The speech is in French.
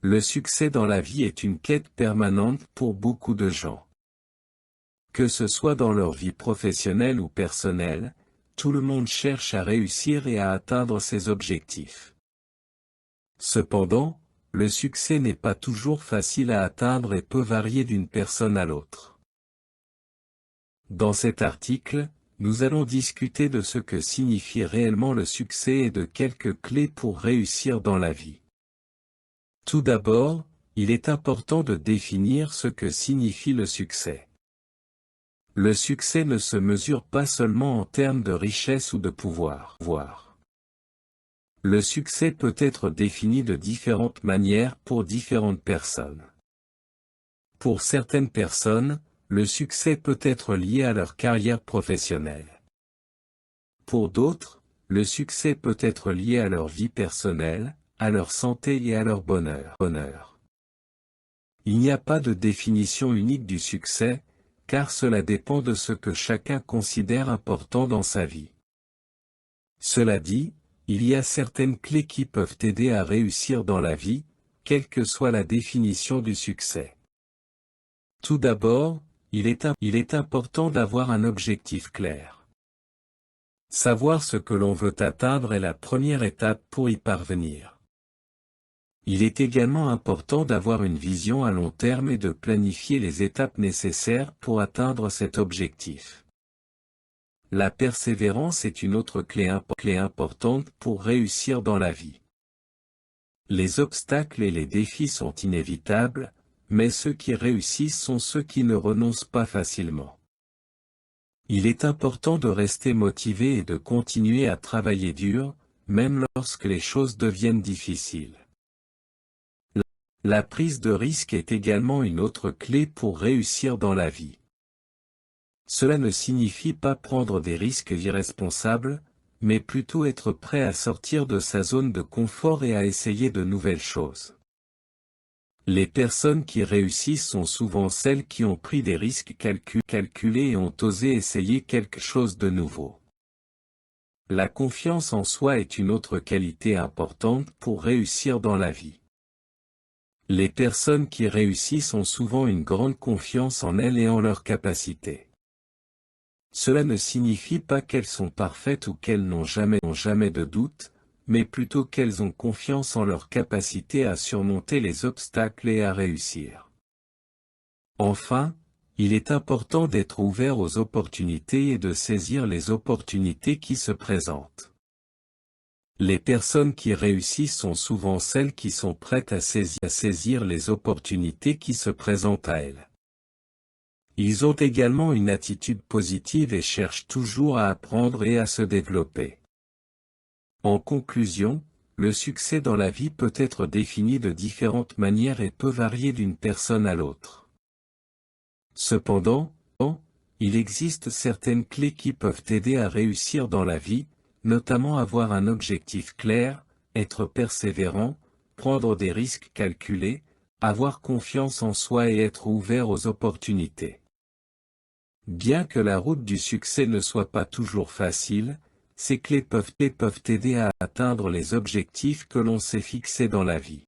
Le succès dans la vie est une quête permanente pour beaucoup de gens. Que ce soit dans leur vie professionnelle ou personnelle, tout le monde cherche à réussir et à atteindre ses objectifs. Cependant, le succès n'est pas toujours facile à atteindre et peut varier d'une personne à l'autre. Dans cet article, nous allons discuter de ce que signifie réellement le succès et de quelques clés pour réussir dans la vie. Tout d'abord, il est important de définir ce que signifie le succès. Le succès ne se mesure pas seulement en termes de richesse ou de pouvoir. Le succès peut être défini de différentes manières pour différentes personnes. Pour certaines personnes, le succès peut être lié à leur carrière professionnelle. Pour d'autres, le succès peut être lié à leur vie personnelle, à leur santé et à leur bonheur. Il n'y a pas de définition unique du succès, car cela dépend de ce que chacun considère important dans sa vie. Cela dit, il y a certaines clés qui peuvent aider à réussir dans la vie, quelle que soit la définition du succès. Tout d'abord, il est important d'avoir un objectif clair. Savoir ce que l'on veut atteindre est la première étape pour y parvenir. Il est également important d'avoir une vision à long terme et de planifier les étapes nécessaires pour atteindre cet objectif. La persévérance est une autre clé importante pour réussir dans la vie. Les obstacles et les défis sont inévitables, mais ceux qui réussissent sont ceux qui ne renoncent pas facilement. Il est important de rester motivé et de continuer à travailler dur, même lorsque les choses deviennent difficiles. La prise de risque est également une autre clé pour réussir dans la vie. Cela ne signifie pas prendre des risques irresponsables, mais plutôt être prêt à sortir de sa zone de confort et à essayer de nouvelles choses. Les personnes qui réussissent sont souvent celles qui ont pris des risques calculés et ont osé essayer quelque chose de nouveau. La confiance en soi est une autre qualité importante pour réussir dans la vie. Les personnes qui réussissent ont souvent une grande confiance en elles et en leurs capacités. Cela ne signifie pas qu'elles sont parfaites ou qu'elles n'ont jamais de doute, mais plutôt qu'elles ont confiance en leur capacité à surmonter les obstacles et à réussir. Enfin, il est important d'être ouvert aux opportunités et de saisir les opportunités qui se présentent. Les personnes qui réussissent sont souvent celles qui sont prêtes à saisir les opportunités qui se présentent à elles. Ils ont également une attitude positive et cherchent toujours à apprendre et à se développer. En conclusion, le succès dans la vie peut être défini de différentes manières et peut varier d'une personne à l'autre. Cependant, il existe certaines clés qui peuvent aider à réussir dans la vie, notamment avoir un objectif clair, être persévérant, prendre des risques calculés, avoir confiance en soi et être ouvert aux opportunités. Bien que la route du succès ne soit pas toujours facile, ces clés peuvent aider à atteindre les objectifs que l'on s'est fixés dans la vie.